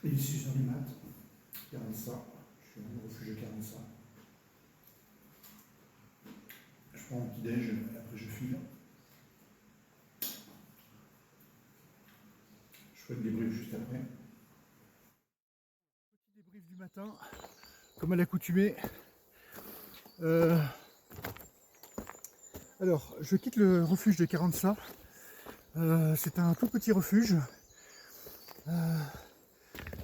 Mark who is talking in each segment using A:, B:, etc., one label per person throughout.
A: Et ici, j'en ai maths, 40 ça. Je suis au refuge de 40 ça. Je prends mon petit déj, après je file. Je ferai le débrief juste après. Petit débrief du matin, comme à l'accoutumée. Alors, je quitte le refuge de 40 ça. C'est un tout petit refuge.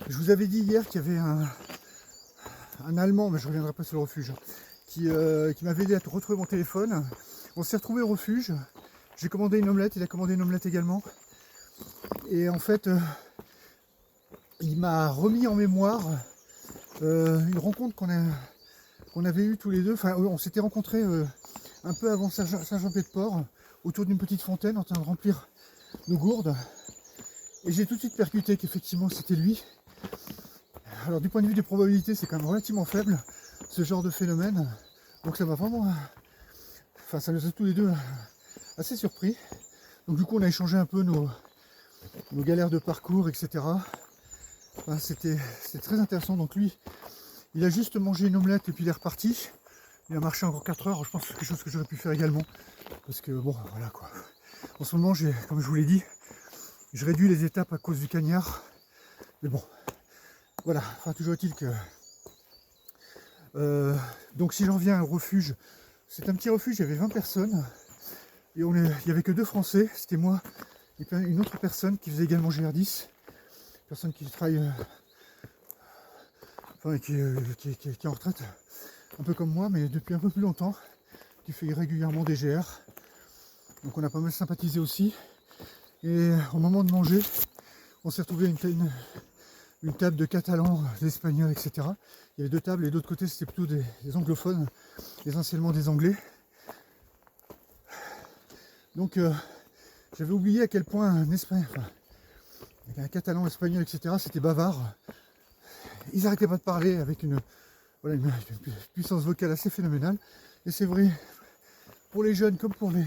A: Je vous avais dit hier qu'il y avait un Allemand, mais je ne reviendrai pas sur le refuge, qui m'avait aidé à retrouver mon téléphone. On s'est retrouvé au refuge. J'ai commandé une omelette, il a commandé une omelette également. Et en fait, il m'a remis en mémoire une rencontre qu'on avait eue tous les deux. Enfin, on s'était rencontrés un peu avant Saint-Jean-Pied-de-Port, autour d'une petite fontaine, en train de remplir nos gourdes. Et j'ai tout de suite percuté qu'effectivement c'était lui. Alors du point de vue des probabilités, c'est quand même relativement faible, ce genre de phénomène. Donc ça m'a vraiment... Enfin, ça nous a tous les deux assez surpris. Donc du coup, on a échangé un peu nos galères de parcours, etc. Enfin, c'était très intéressant. Donc lui, il a juste mangé une omelette et puis il est reparti. Il a marché encore 4 heures. Je pense que c'est quelque chose que j'aurais pu faire également. Parce que bon, voilà quoi. En ce moment, comme je vous l'ai dit, je réduis les étapes à cause du cagnard. Mais bon, voilà. Enfin, toujours est-il que... donc si j'en reviens au refuge, c'est un petit refuge, il y avait 20 personnes. Et il n'y avait que 2 Français. C'était moi et une autre personne qui faisait également GR10. Personne qui travaille... Enfin, qui est en retraite. Un peu comme moi, mais depuis un peu plus longtemps. Qui fait régulièrement des GR. Donc on a pas mal sympathisé aussi. Et au moment de manger, on s'est retrouvé une table de Catalans, d'Espagnols, etc. Il y avait 2 tables et de l'autre côté c'était plutôt des anglophones, essentiellement des Anglais. Donc j'avais oublié à quel point un Catalan, Espagnol, etc. c'était bavard. Ils n'arrêtaient pas de parler avec une puissance vocale assez phénoménale. Et c'est vrai pour les jeunes comme pour les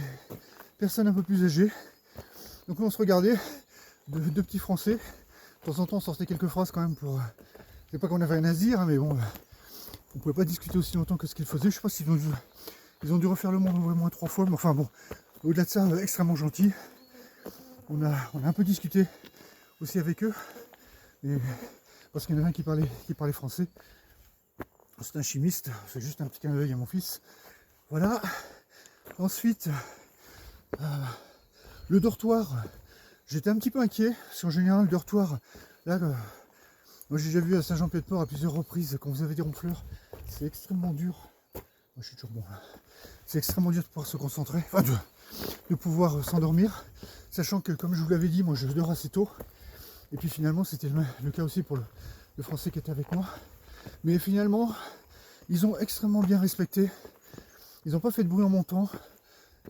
A: personnes un peu plus âgées. Donc on se regardait, 2 petits Français. De temps en temps on sortait quelques phrases quand même pour... C'est pas qu'on avait rien à se dire, hein, mais bon, on pouvait pas discuter aussi longtemps que ce qu'ils faisaient. Je sais pas s'ils ont dû refaire le monde au moins 3 fois, mais enfin bon, au-delà de ça, extrêmement gentil. On a un peu discuté aussi avec eux, parce qu'il y en a un qui parlait français. C'est un chimiste, c'est juste un petit clin d'œil à mon fils. Voilà. Ensuite, le dortoir, j'étais un petit peu inquiet, parce qu'en général, le dortoir, là, moi j'ai déjà vu à Saint-Jean-Pied-de-Port à plusieurs reprises, quand vous avez des ronfleurs, c'est extrêmement dur. Moi je suis toujours bon là. C'est extrêmement dur de pouvoir se concentrer, enfin de pouvoir s'endormir, sachant que comme je vous l'avais dit, moi je dors assez tôt. Et puis finalement c'était le cas aussi pour le Français qui était avec moi. Mais finalement, ils ont extrêmement bien respecté. Ils n'ont pas fait de bruit en montant,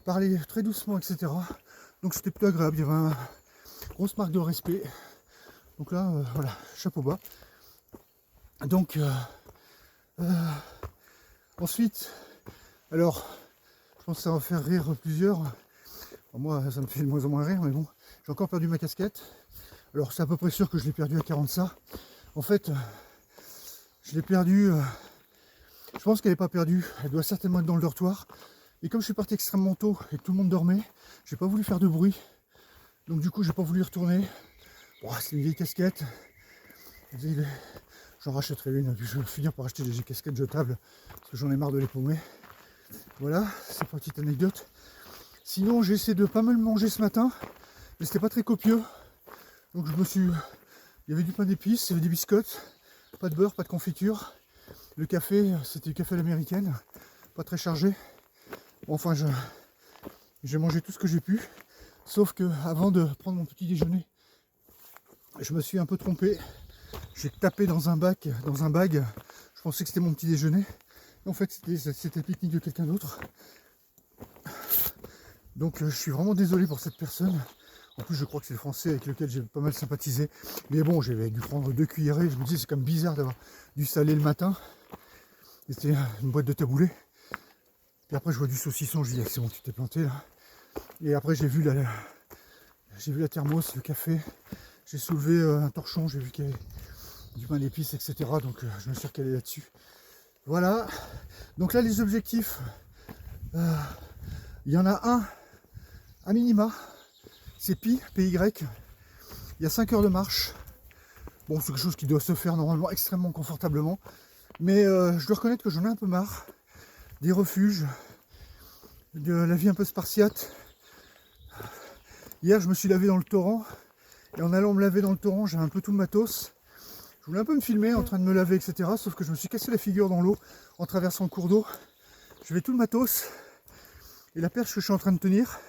A: parlé très doucement, etc. Donc c'était plutôt agréable, il y avait une grosse marque de respect. Donc là, voilà, chapeau bas. Donc, ensuite, alors, je pense que ça va faire rire plusieurs. Alors moi, ça me fait de moins en moins rire, mais bon, j'ai encore perdu ma casquette. Alors, c'est à peu près sûr que je l'ai perdue à 40 ça. En fait, je l'ai perdue, je pense qu'elle n'est pas perdue, elle doit certainement être dans le dortoir. Et comme je suis parti extrêmement tôt et que tout le monde dormait, j'ai pas voulu faire de bruit. Donc du coup, j'ai pas voulu y retourner. Bon, c'est une vieille casquette. J'en rachèterai une, puis je vais finir par acheter des casquettes jetables, parce que j'en ai marre de les paumer. Voilà, c'est pour une petite anecdote. Sinon, j'ai essayé de pas mal manger ce matin, mais c'était pas très copieux. Donc il y avait du pain d'épices, il y avait des biscottes, pas de beurre, pas de confiture. Le café, c'était du café à l'américaine, pas très chargé. Bon, enfin, j'ai mangé tout ce que j'ai pu, sauf que avant de prendre mon petit déjeuner, je me suis un peu trompé. J'ai tapé dans un bag. Je pensais que c'était mon petit déjeuner. En fait, c'était le pique-nique de quelqu'un d'autre. Donc, je suis vraiment désolé pour cette personne. En plus, je crois que c'est le Français avec lequel j'ai pas mal sympathisé. Mais bon, j'avais dû prendre 2 cuillerées. Je me disais, c'est quand même bizarre d'avoir du salé le matin. C'était une boîte de taboulé. Puis après, je vois du saucisson. Je dis, ah, c'est bon, tu t'es planté là. Et après, j'ai vu la thermos, le café. J'ai soulevé un torchon. J'ai vu qu'il y avait du pain d'épices, etc. Donc je me suis recalé là-dessus. Voilà. Donc là, les objectifs, il y en a un à minima, c'est Pi, PY. Il y a 5 heures de marche. Bon, c'est quelque chose qui doit se faire normalement extrêmement confortablement. Mais je dois reconnaître que j'en ai un peu marre des refuges, de la vie un peu spartiate. Hier, je me suis lavé dans le torrent. Et en allant me laver dans le torrent, j'avais un peu tout le matos. Je voulais un peu me filmer en train de me laver, etc. Sauf que je me suis cassé la figure dans l'eau en traversant le cours d'eau. J'avais tout le matos. Et la perche que je suis en train de tenir,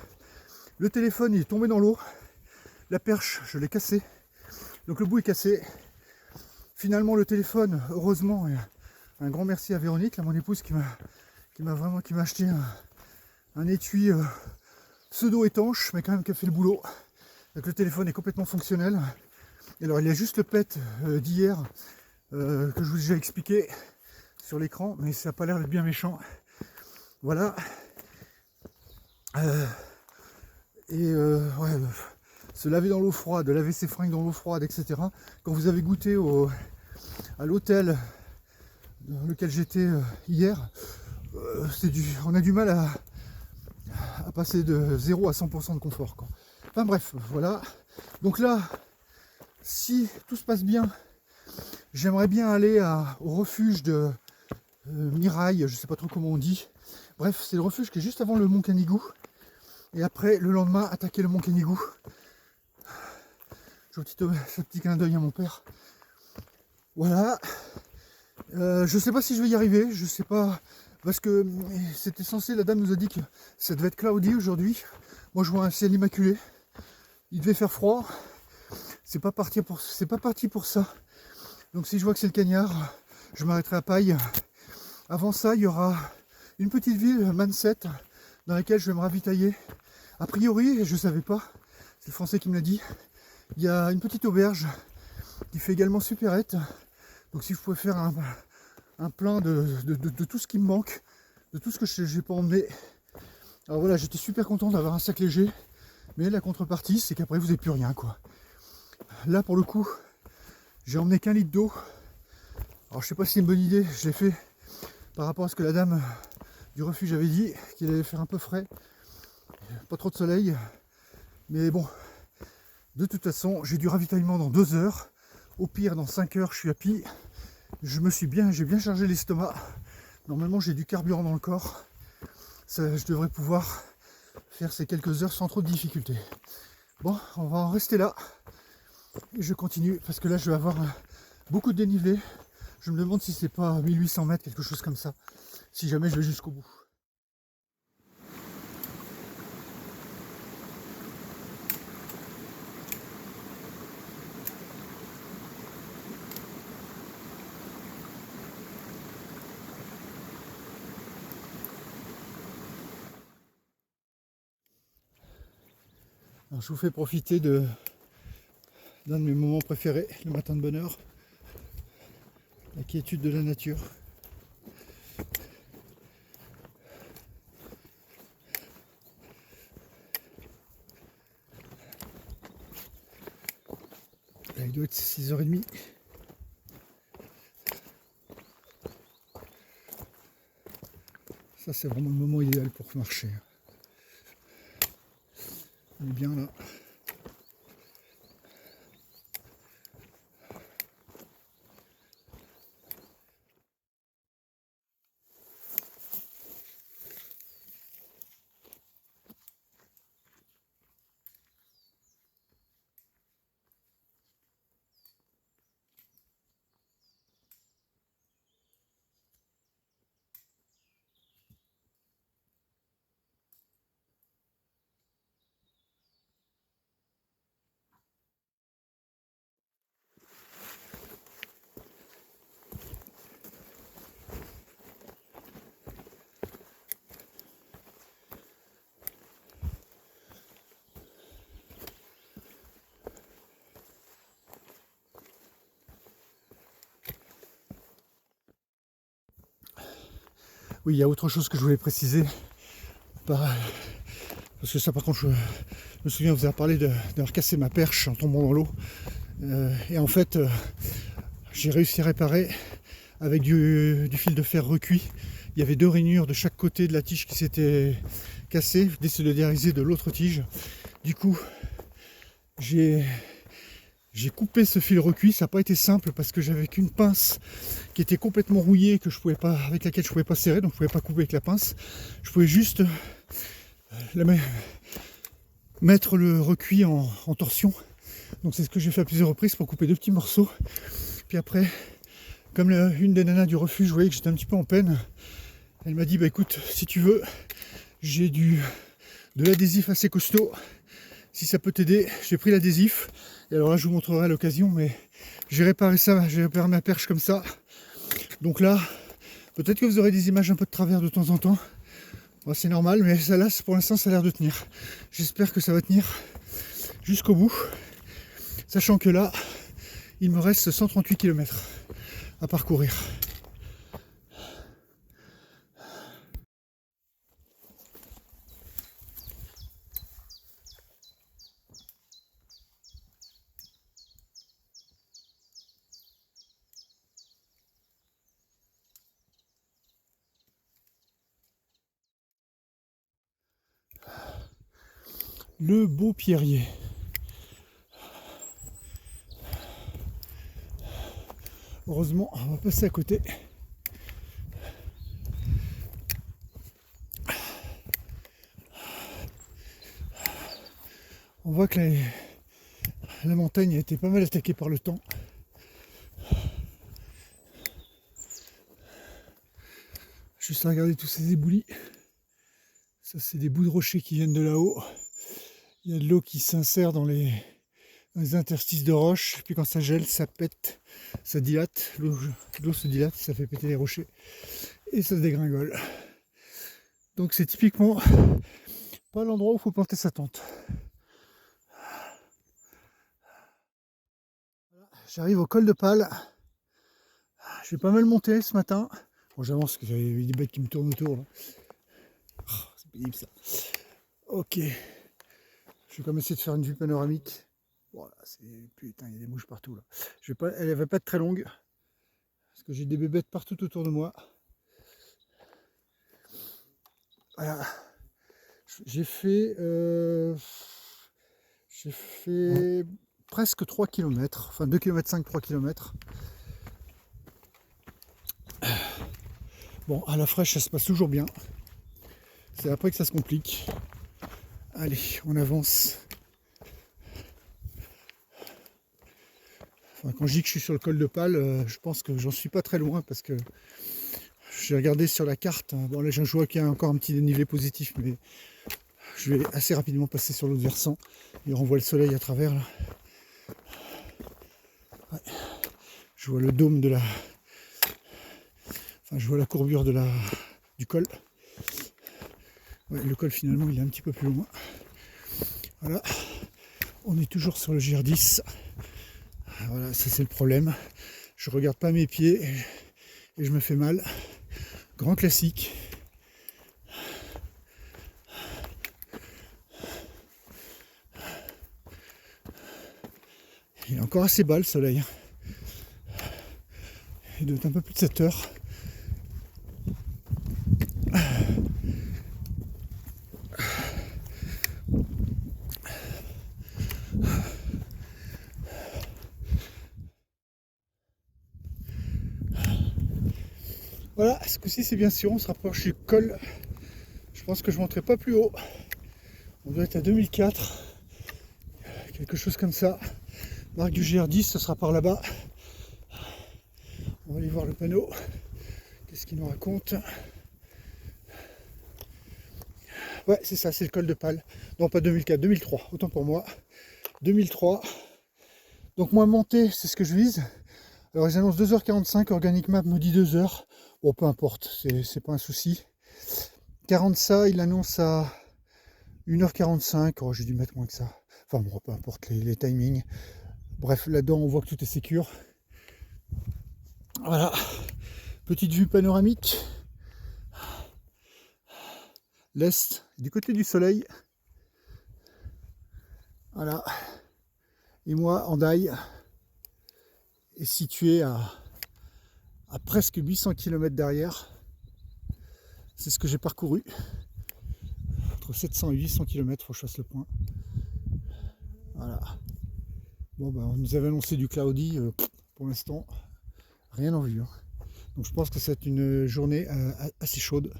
A: le téléphone il est tombé dans l'eau. La perche, je l'ai cassée. Donc le bout est cassé. Finalement, le téléphone, heureusement, et un grand merci à Véronique, là, mon épouse, qui m'a acheté un étui pseudo étanche, mais quand même qui a fait le boulot. Donc le téléphone est complètement fonctionnel. Et alors il y a juste le pet d'hier que je vous ai déjà expliqué sur l'écran, mais ça n'a pas l'air d'être bien méchant. Voilà. Ouais, se laver dans l'eau froide, laver ses fringues dans l'eau froide, etc. Quand vous avez goûté à l'hôtel dans lequel j'étais hier, on a du mal à passer de 0 à 100% de confort, quoi. Enfin bref, voilà. Donc là, si tout se passe bien, j'aimerais bien aller au refuge de Mirail, je sais pas trop comment on dit. Bref, c'est le refuge qui est juste avant le Mont Canigou. Et après, le lendemain, attaquer le Mont Canigou. Je fais ce petit clin d'œil à mon père. Voilà. Je sais pas si je vais y arriver, je sais pas. Parce que c'était censé, la dame nous a dit que ça devait être cloudy aujourd'hui. Moi je vois un ciel immaculé. Il devait faire froid. C'est pas parti pour ça. Donc si je vois que c'est le cagnard, je m'arrêterai à Paille. Avant ça, il y aura une petite ville, Manset, dans laquelle je vais me ravitailler. A priori, je savais pas, c'est le français qui me l'a dit, il y a une petite auberge qui fait également supérette. Donc si je pouvais faire un plein de tout ce qui me manque, de tout ce que j'ai pas emmené. Alors voilà, j'étais super content d'avoir un sac léger, mais la contrepartie, c'est qu'après vous n'avez plus rien, quoi. Là pour le coup, j'ai emmené qu'un litre d'eau. Alors je sais pas si c'est une bonne idée, je l'ai fait par rapport à ce que la dame du refuge avait dit, qu'il allait faire un peu frais, pas trop de soleil, mais bon, de toute façon, j'ai du ravitaillement dans 2 heures, au pire dans 5 heures, je suis à Pi, j'ai bien chargé l'estomac, normalement j'ai du carburant dans le corps, ça, je devrais pouvoir faire ces quelques heures sans trop de difficultés. Bon, on va en rester là, et je continue, parce que là je vais avoir beaucoup de dénivelé, je me demande si c'est pas 1800 mètres, quelque chose comme ça, si jamais je vais jusqu'au bout. Alors, je vous fais profiter d'un de mes moments préférés, le matin de bonne heure, la quiétude de la nature. Là, il doit être 6h30. Ça, c'est vraiment le moment idéal pour marcher. On est bien là. Oui, il y a autre chose que je voulais préciser. Parce que ça, par contre, je me souviens vous avoir parlé d'avoir cassé ma perche en tombant dans l'eau. Et en fait, j'ai réussi à réparer avec du fil de fer recuit. Il y avait 2 rainures de chaque côté de la tige qui s'étaient cassées, désolidarisées de l'autre tige. Du coup, j'ai coupé ce fil recuit. Ça n'a pas été simple parce que j'avais qu'une pince qui était complètement rouillée que je pouvais pas, avec laquelle je ne pouvais pas serrer, donc je ne pouvais pas couper avec la pince. Je pouvais juste mettre le recuit en torsion. Donc c'est ce que j'ai fait à plusieurs reprises pour couper 2 petits morceaux. Puis après, comme une des nanas du refuge voyait que j'étais un petit peu en peine, elle m'a dit bah écoute, si tu veux, j'ai de l'adhésif assez costaud. Si ça peut t'aider, j'ai pris l'adhésif. Et alors là, je vous montrerai à l'occasion, mais j'ai réparé ça, j'ai réparé ma perche comme ça. Donc là, peut-être que vous aurez des images un peu de travers de temps en temps. Bon, c'est normal, mais ça là, pour l'instant, ça a l'air de tenir. J'espère que ça va tenir jusqu'au bout. Sachant que là, il me reste 138 km à parcourir. Le Beau Pierrier. Heureusement, on va passer à côté. On voit que la montagne a été pas mal attaquée par le temps. Juste à regarder tous ces éboulis. Ça, c'est des bouts de rochers qui viennent de là-haut. Il y a de l'eau qui s'insère dans les interstices de roches. Puis quand ça gèle, ça pète, ça dilate. L'eau se dilate, ça fait péter les rochers. Et ça se dégringole. Donc c'est typiquement pas l'endroit où il faut planter sa tente. Voilà, j'arrive au col de Pal. Je vais pas mal monter ce matin. Bon, j'avance parce que j'avais des bêtes qui me tournent autour. Là. Oh, c'est pénible ça. Ok. Je vais quand même essayer de faire une vue panoramique. Voilà, putain, il y a des mouches partout là. Elle va pas être très longue. Parce que j'ai des bébêtes partout autour de moi. Voilà. J'ai fait presque 3 km, enfin 2 km 5, 3 km. Bon, à la fraîche, ça se passe toujours bien. C'est après que ça se complique. Allez, on avance. Enfin, quand je dis que je suis sur le col de Pal, je pense que j'en suis pas très loin parce que j'ai regardé sur la carte. Bon, là, je vois qu'il y a encore un petit dénivelé positif, mais je vais assez rapidement passer sur l'autre versant. Et on voit le soleil à travers là. Ouais. Je vois le dôme de la... Enfin, je vois la courbure du col. Ouais, le col finalement il est un petit peu plus loin. Voilà. On est toujours sur le GR10. Voilà, ça c'est le problème. Je regarde pas mes pieds et je me fais mal. Grand classique. Il est encore assez bas le soleil. Il doit être un peu plus de 7 heures. Voilà, ce coup-ci c'est bien sûr, on se rapproche du col. Je pense que je ne monterai pas plus haut. On doit être à 2004. Quelque chose comme ça. Marque du GR10, ce sera par là-bas. On va aller voir le panneau. Qu'est-ce qu'il nous raconte? Ouais, c'est ça, c'est le col de Pal. Non, pas 2004, 2003, autant pour moi. 2003. Donc moi, monter, c'est ce que je vise. Alors ils annoncent 2h45, Organic Map me dit 2h. Bon, peu importe, c'est pas un souci. 40 ça, il annonce à 1h45. Oh, j'ai dû mettre moins que ça. Enfin bon, peu importe les timings. Bref, là-dedans, on voit que tout est sécure. Voilà. Petite vue panoramique. L'est, du côté du soleil. Voilà. Et moi, en daille. est situé à presque 800 km derrière. C'est ce que j'ai parcouru. Entre 700 et 800 km, il faut que je fasse le point. Voilà. Bon, on nous avait annoncé du cloudy. Pour l'instant, rien en vue. Donc je pense que c'est une journée assez chaude.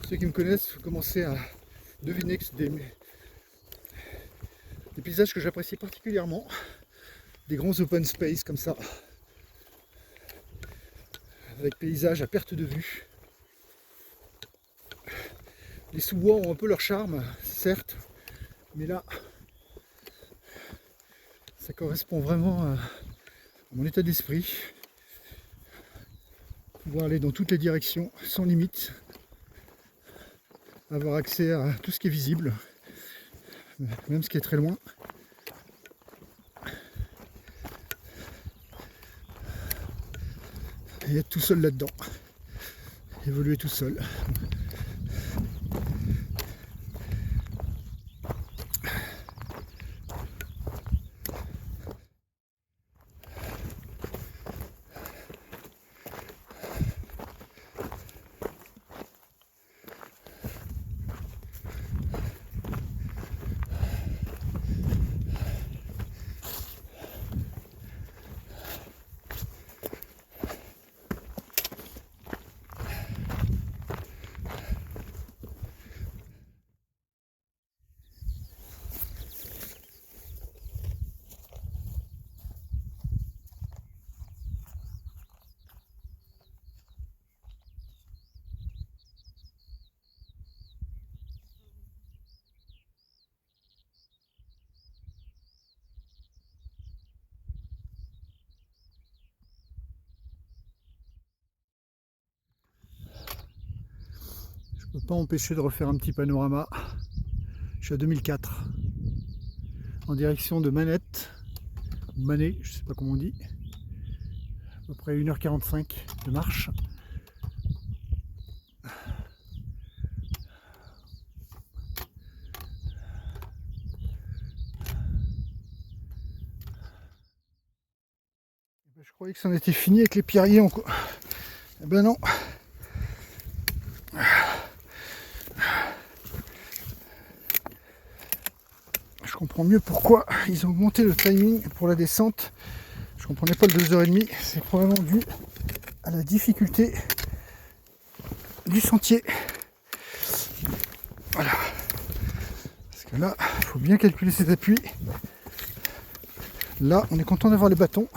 A: Ceux qui me connaissent, vous commencez à deviner que c'est des paysages que j'apprécie particulièrement. Des grands open space comme ça. Avec paysages à perte de vue. Les sous-bois ont un peu leur charme, certes, mais là, ça correspond vraiment à mon état d'esprit. Pouvoir aller dans toutes les directions sans limite, avoir accès à tout ce qui est visible, même ce qui est très loin. Et être tout seul là-dedans, évoluer tout seul. Je ne peux pas empêcher de refaire un petit panorama. Je suis à 2004, en direction de Manette, ou Manet, je ne sais pas comment on dit. À peu près 1h45 de marche. Je croyais que c'en était fini avec les pierriers en quoi. Eh ben non. Je comprends mieux pourquoi ils ont augmenté le timing pour la descente. Je comprenais pas le 2h30. C'est probablement dû à la difficulté du sentier. Voilà. Parce que là, il faut bien calculer ses appuis. Là, on est content d'avoir les bâtons.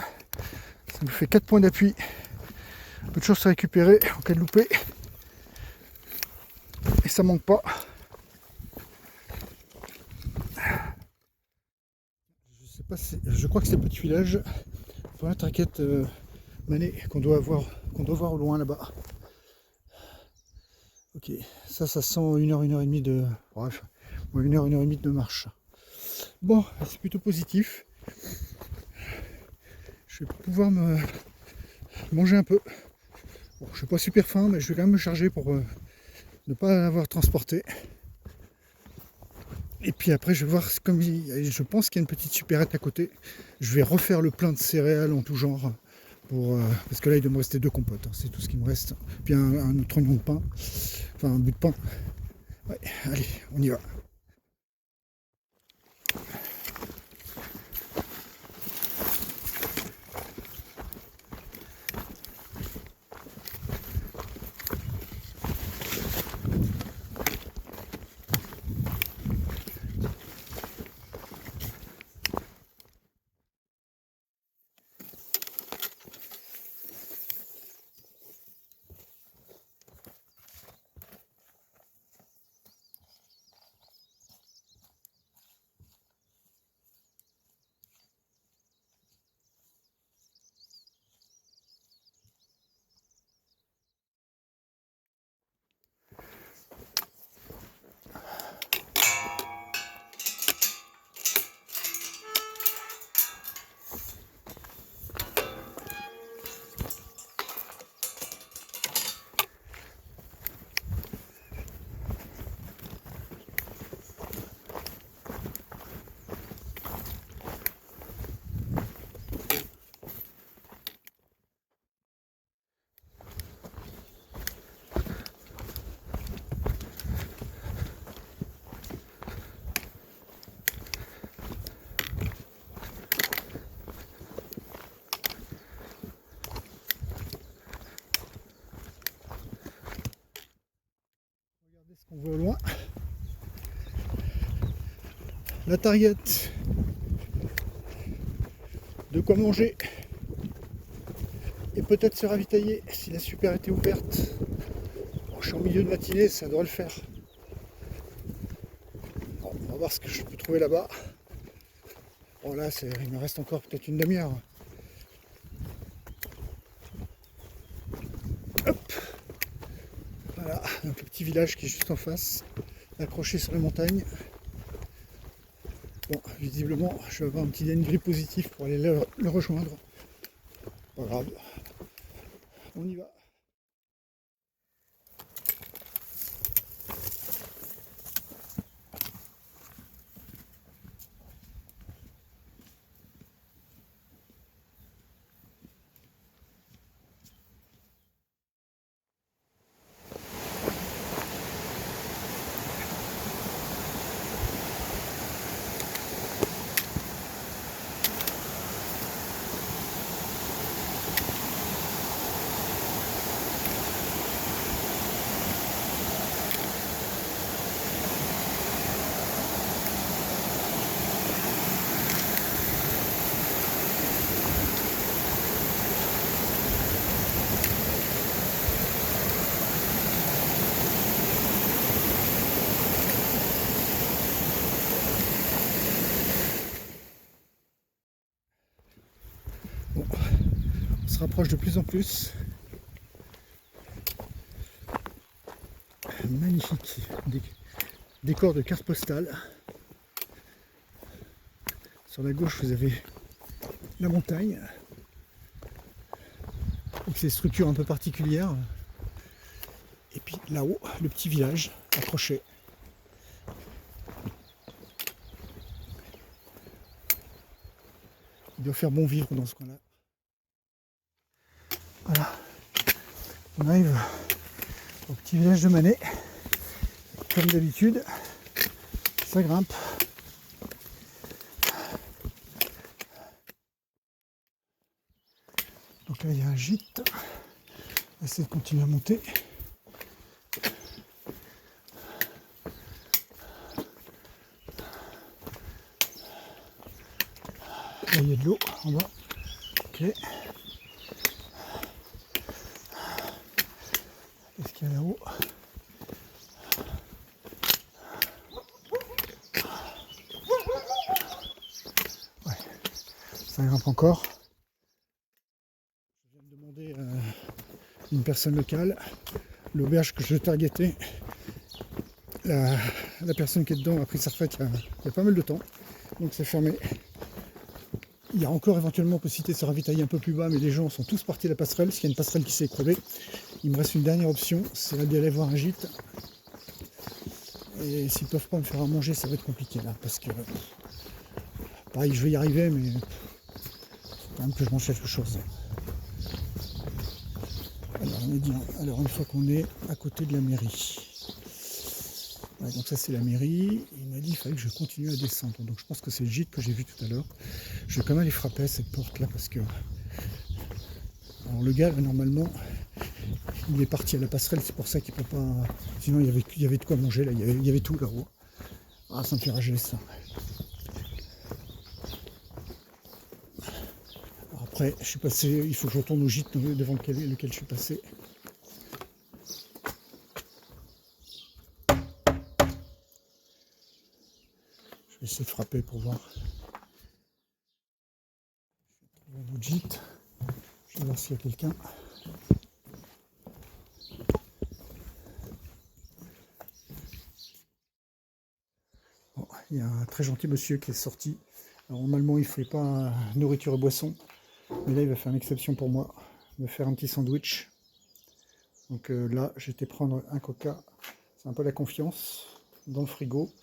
A: Ça nous fait 4 points d'appui. Peu de choses à récupérer en cas de loupé. Et ça manque pas. Je crois que c'est le petit village. Voilà, t'inquiète, Manet, qu'on doit voir au loin là-bas. Ok, ça sent 1h, 1h30 de. Bref, 1h, 1h30 de marche. Bon, c'est plutôt positif. Je vais pouvoir me manger un peu. Bon, je suis pas super faim, mais je vais quand même me charger pour ne pas avoir transporté. Et puis après, je vais voir, comme je pense qu'il y a une petite supérette à côté. Je vais refaire le plein de céréales en tout genre. Parce que là, il doit me rester 2 compotes. C'est tout ce qui me reste. Puis un autre oignon de pain. Enfin, un bout de pain. Ouais, allez, on y va. la target, de quoi manger et peut-être se ravitailler si la super était ouverte. Bon, je suis en milieu de matinée, ça devrait le faire. Bon, on va voir ce que je peux trouver là-bas. Bon là, il me reste encore peut-être une demi-heure. Hop, voilà, donc le petit village qui est juste en face, accroché sur la montagne. Bon, visiblement, je vais avoir un petit dengue positif pour aller le rejoindre. Pas grave, on y va. Bon, on se rapproche de plus en plus. Magnifique décor de carte postale. Sur la gauche, vous avez la montagne, avec ses structures un peu particulières. Et puis là-haut, le petit village accroché. Il doit faire bon vivre dans ce coin-là. Voilà, on arrive au petit village de Manet. Comme d'habitude, ça grimpe. Donc là, il y a un gîte. On va essayer de continuer à monter. Là, il y a de l'eau en bas. Ok. Qu'est-ce qu'il y a là-haut? Ouais, ça grimpe encore. Je viens de demander à une personne locale, l'auberge que je targetais. La personne qui est dedans a pris sa retraite il y a pas mal de temps, donc c'est fermé. Il y a encore éventuellement possibilité de se ravitailler un peu plus bas, mais les gens sont tous partis à la passerelle, parce qu'il y a une passerelle qui s'est écroulée. Il me reste une dernière option, c'est d'aller voir un gîte. Et s'ils ne peuvent pas me faire à manger, ça va être compliqué là, parce que pareil, je vais y arriver, mais il faut quand même que je mange quelque chose. Alors, on est bien. Alors, une fois qu'on est à côté de la mairie. Ouais, donc ça c'est la mairie, il m'a dit qu'il fallait que je continue à descendre, donc je pense que c'est le gîte que j'ai vu tout à l'heure. Je vais quand même aller frapper à cette porte là parce que alors le gars là, normalement il est parti à la passerelle, c'est pour ça qu'il peut pas, sinon il y avait de quoi manger là, il y avait tout là-haut. Ah, ça me fait rager ça. Alors après je suis passé, il faut que je retourne au gîte devant lequel je suis passé. Je vais essayer de frapper pour voir. Un autre gîte. Je vais voir s'il y a quelqu'un. Bon, il y a un très gentil monsieur qui est sorti. Alors, normalement, il ne fait pas nourriture et boisson. Mais là, il va faire une exception pour moi. Il va faire un petit sandwich. Donc là, j'étais prendre un coca. C'est un peu la confiance dans le frigo.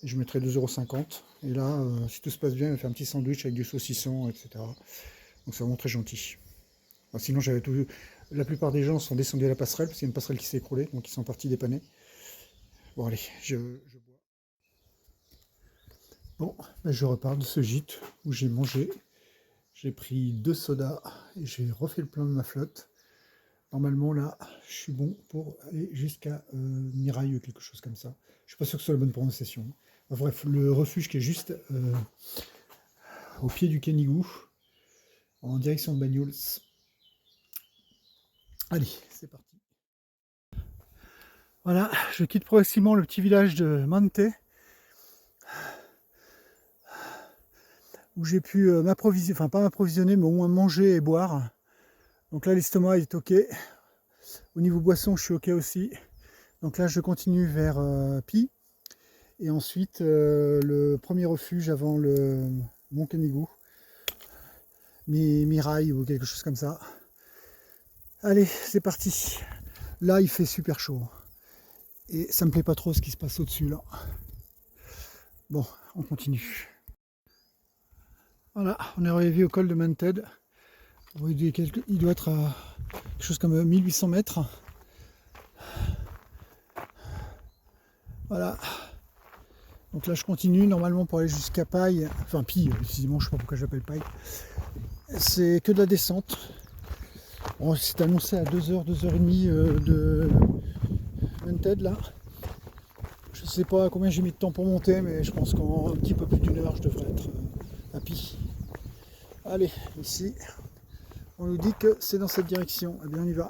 A: Et je mettrai 2,50 €. Et là, si tout se passe bien, il va faire un petit sandwich avec du saucisson, etc. Donc c'est vraiment très gentil. Enfin, sinon, j'avais tout vu. La plupart des gens sont descendus à la passerelle, parce qu'il y a une passerelle qui s'est écroulée, donc ils sont partis dépanner. Bon, allez, je bois. Bon, ben, je repars de ce gîte où j'ai mangé. J'ai pris 2 sodas et j'ai refait le plein de ma flotte. Normalement, là, je suis bon pour aller jusqu'à Mirail ou quelque chose comme ça. Je suis pas sûr que ce soit la bonne prononciation. Enfin, bref, le refuge qui est juste au pied du Canigou, en direction de Banyuls. Allez, c'est parti. Voilà, je quitte progressivement le petit village de Mante, où j'ai pu m'approvisionner, enfin pas m'approvisionner, mais au moins manger et boire. Donc là, l'estomac est ok. Au niveau boisson, je suis ok aussi. Donc là, je continue vers Pi. Et ensuite, le premier refuge avant le Mont Canigou. Mirail ou quelque chose comme ça. Allez, c'est parti. Là, il fait super chaud. Et ça me plaît pas trop ce qui se passe au-dessus là. Bon, on continue. Voilà, on est arrivé au col de Manted. Il doit être à quelque chose comme 1800 mètres. Voilà. Donc là, je continue normalement pour aller jusqu'à Paille. Enfin, Pi, précisément, je sais pas pourquoi j'appelle Paille. C'est que de la descente. Bon, c'est annoncé à 2h, 2h30 de Manted là. Je sais pas combien j'ai mis de temps pour monter, mais je pense qu'en un petit peu plus d'une heure, je devrais être à Pi. Allez, ici, on nous dit que c'est dans cette direction. Eh bien, on y va.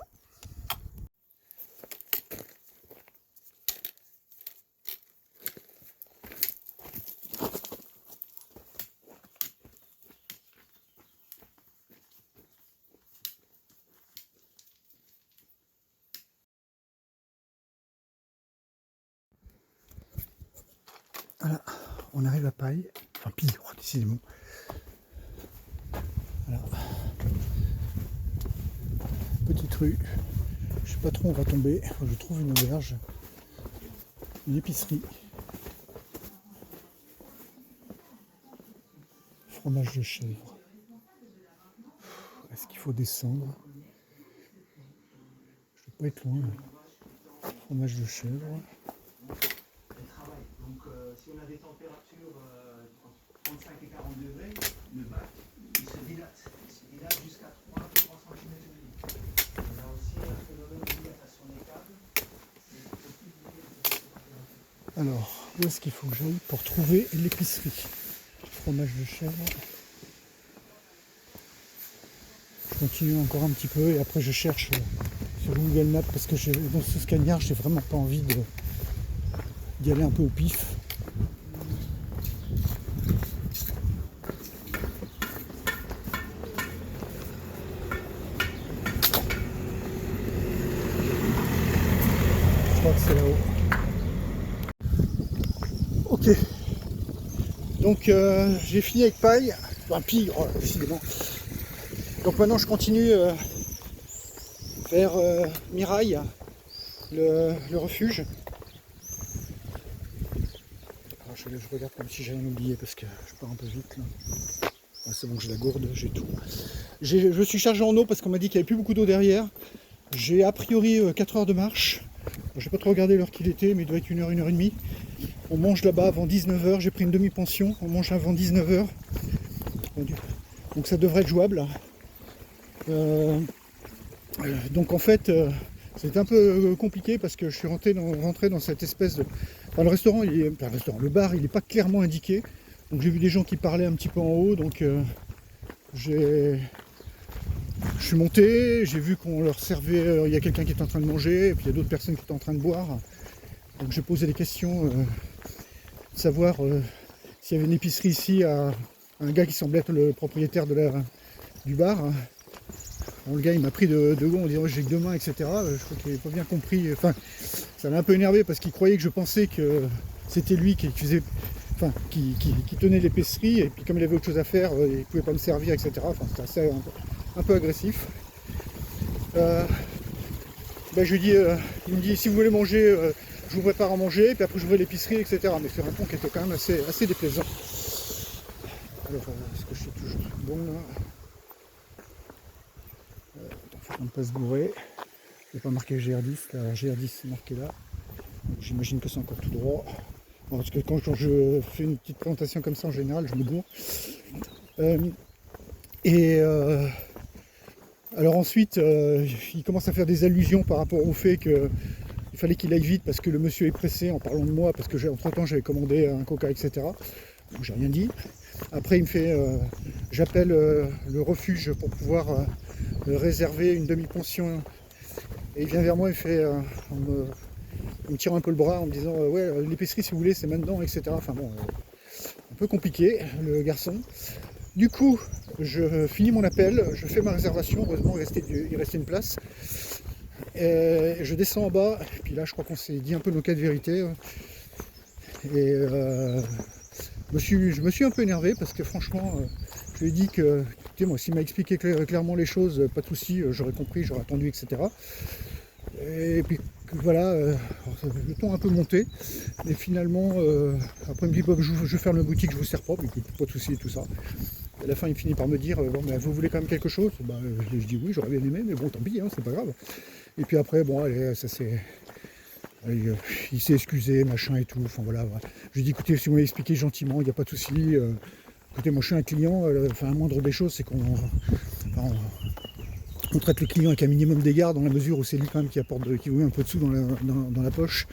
A: Voilà, on arrive à Paille. Enfin, Pi, oh, décidément. Voilà. Petite rue. Je sais pas trop où on va tomber. Je trouve une auberge. Une épicerie. Fromage de chèvre. Est-ce qu'il faut descendre? Je ne vais pas être loin. Fromage de chèvre.
B: Donc, si on a des températures entre 35 et 40 degrés, le bac il se dilate jusqu'à 3 cm de litre. On a aussi un phénomène de dilatation des câbles.
A: Alors, où est-ce qu'il faut que j'aille pour trouver l'épicerie? Fromage de chèvre. Je continue encore un petit peu et après je cherche sur Google Maps parce que dans ce scagnard, j'ai vraiment pas envie d'y aller un peu au pif. Je crois que c'est là-haut. Ok. Donc j'ai fini avec Paille. Enfin, Pi, oh, décidément. Donc maintenant je continue vers Mirail, le refuge. Alors, je regarde comme si j'allais m'oublier parce que je pars un peu vite là. Ah, c'est bon, j'ai la gourde, j'ai tout. Je suis chargé en eau parce qu'on m'a dit qu'il n'y avait plus beaucoup d'eau derrière. J'ai a priori 4 heures de marche. Je n'ai pas trop regardé l'heure qu'il était, mais il doit être 1h, 1h30. On mange là-bas avant 19h, j'ai pris une demi-pension, on mange avant 19h. Donc ça devrait être jouable. Donc en fait, c'est un peu compliqué parce que je suis rentré dans cette espèce de... Enfin, le restaurant, le bar, il n'est pas clairement indiqué. Donc j'ai vu des gens qui parlaient un petit peu en haut, donc je suis monté, j'ai vu qu'on leur servait, il y a quelqu'un qui est en train de manger, et puis il y a d'autres personnes qui étaient en train de boire. Donc j'ai posé des questions, de savoir s'il y avait une épicerie ici à un gars qui semblait être le propriétaire du bar. Bon, le gars il m'a pris de gond en disant j'ai que 2 mains, etc. Je crois qu'il n'avait pas bien compris. Enfin, ça m'a un peu énervé parce qu'il croyait que je pensais que c'était lui qui faisait, enfin, qui tenait l'épicerie, et puis comme il avait autre chose à faire, il ne pouvait pas me servir, etc. Enfin, c'était assez un peu agressif. Je lui dis, il me dit si vous voulez manger, je vous prépare à manger, puis après j'ouvrais l'épicerie, etc. Mais c'est un ton qui était quand même assez déplaisant. Alors, est-ce que je suis toujours bon là? Faut qu'on ne pas se gourer. Je n'ai pas marqué GR10, la GR10 c'est marqué là. J'imagine que c'est encore tout droit. Bon, parce que quand je fais une petite présentation comme ça en général, je me gourre. Alors ensuite, il commence à faire des allusions par rapport au fait qu'il il fallait qu'il aille vite parce que le monsieur est pressé en parlant de moi, parce que entre temps j'avais commandé un coca, etc. Donc j'ai rien dit. Après il me fait, j'appelle le refuge pour pouvoir réserver une demi-pension. Et il vient vers moi, il fait, il me tire un peu le bras en me disant ouais, l'épicerie si vous voulez c'est maintenant, etc. Enfin bon, un peu compliqué le garçon. Du coup, je finis mon appel, je fais ma réservation, heureusement il restait une place. Et je descends en bas, et puis là je crois qu'on s'est dit un peu nos cas de vérité. Et je me suis un peu énervé parce que franchement, je lui ai dit que, écoutez, moi s'il m'a expliqué clairement les choses, pas de souci, j'aurais compris, j'aurais attendu, etc. Et puis voilà, le ton a un peu monté. Et finalement, après il me dit Bob, je ferme la boutique, je vous sers pas, mais écoute, pas de souci et tout ça. À la fin, il finit par me dire bon, mais vous voulez quand même quelque chose? Je dis oui, j'aurais bien aimé, mais bon, tant pis, hein, c'est pas grave. Et puis après, bon, allez, ça c'est. Il s'est excusé, machin et tout. Enfin voilà. Je lui ai dit écoutez, si vous m'avez expliqué gentiment, il n'y a pas de souci. Écoutez, moi je suis un client, enfin, la moindre des choses, c'est qu'on traite le client avec un minimum d'égard dans la mesure où c'est lui quand même qui vous met un peu de sous dans la poche.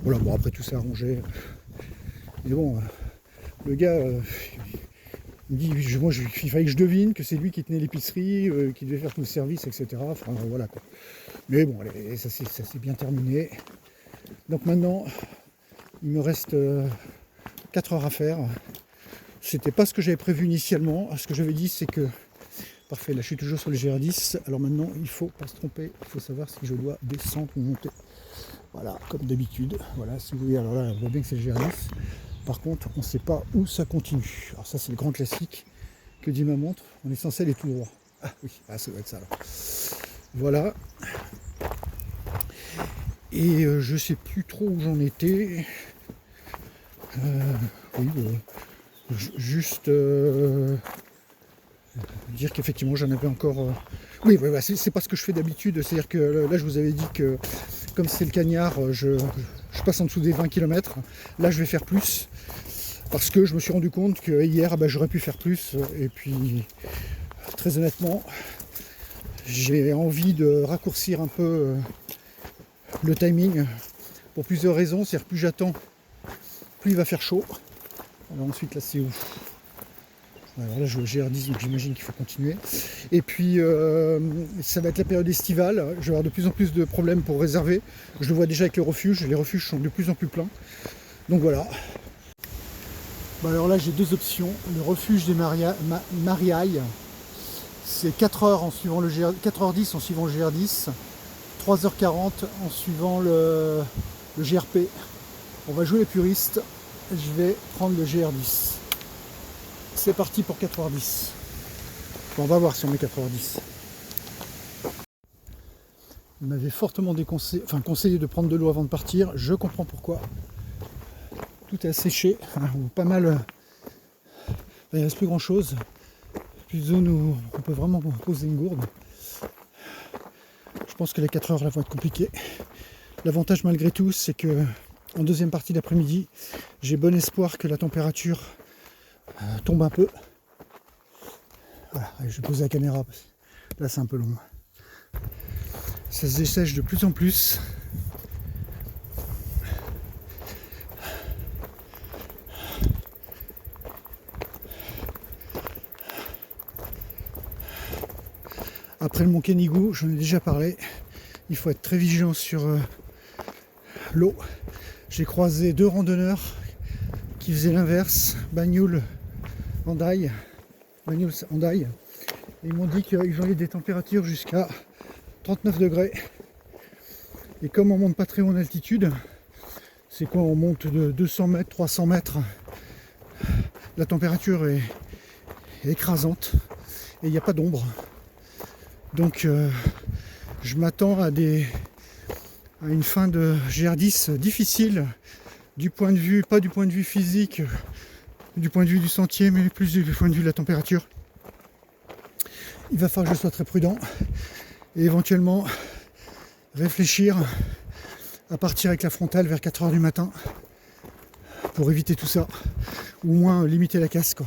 A: Voilà, bon après tout s'est arrangé. Mais bon, le gars. Il me dit, il fallait que je devine que c'est lui qui tenait l'épicerie, qui devait faire tout le service, etc. Enfin voilà quoi. Mais bon, allez, ça s'est bien terminé. Donc maintenant, il me reste 4 heures à faire. C'était pas ce que j'avais prévu initialement. Ce que j'avais dit, c'est que... Parfait, là je suis toujours sur le GR10. Alors maintenant, il faut pas se tromper. Il faut savoir si je dois descendre ou monter. Voilà, comme d'habitude. Voilà, si vous voyez, alors là, on voit bien que c'est le GR10. Par contre, on ne sait pas où ça continue. Alors ça, c'est le grand classique que dit ma montre. On est censé aller tout droit. Ah oui, ça doit être ça alors. Voilà. Et je sais plus trop où j'en étais. Oui, juste dire qu'effectivement j'en avais encore. Oui, c'est pas ce que je fais d'habitude. C'est-à-dire que là, je vous avais dit que comme c'est le cagnard, je passe en dessous des 20 km. Là, je vais faire plus. Parce que je me suis rendu compte que hier, j'aurais pu faire plus. Et puis, très honnêtement, j'ai envie de raccourcir un peu le timing pour plusieurs raisons. C'est-à-dire que plus j'attends, plus il va faire chaud. Alors ensuite, là, c'est où? Alors là, je vais au GR10, donc j'imagine qu'il faut continuer. Et puis, ça va être la période estivale. Je vais avoir de plus en plus de problèmes pour réserver. Je le vois déjà avec les refuges. Les refuges sont de plus en plus pleins. Donc voilà. Bon, alors là, j'ai deux options. Le refuge des Mariailles, c'est 4 heures en suivant le 4h10 en suivant le GR10, 3h40 en suivant le GRP. On va jouer les puristes. Je vais prendre le GR10. C'est parti pour 4h10. Bon, on va voir si on met 4h10. Il m'avait fortement conseillé de prendre de l'eau avant de partir. Je comprends pourquoi. Tout est asséché, ou pas mal. Il ne reste plus grand chose. Plus de zone où on peut vraiment poser une gourde. Je pense que les 4 heures là vont être compliquées. L'avantage malgré tout, c'est que en deuxième partie d'après-midi, j'ai bon espoir que la température tombe un peu. Voilà, je vais poser la caméra. Là c'est un peu long. Ça se dessèche de plus en plus. Après le Mont Canigou, j'en ai déjà parlé, il faut être très vigilant sur l'eau. J'ai croisé 2 randonneurs qui faisaient l'inverse, Bagnoul-Andaille. Et ils m'ont dit qu'ils ont eu des températures jusqu'à 39 degrés. Et comme on monte pas très haut en altitude, c'est quoi, on monte de 200 mètres, 300 mètres, la température est écrasante et il n'y a pas d'ombre. Donc je m'attends à une fin de GR10 difficile du point de vue, pas du point de vue physique, du point de vue du sentier, mais plus du point de vue de la température. Il va falloir que je sois très prudent et éventuellement réfléchir à partir avec la frontale vers 4h du matin pour éviter tout ça, ou au moins limiter la casse quoi.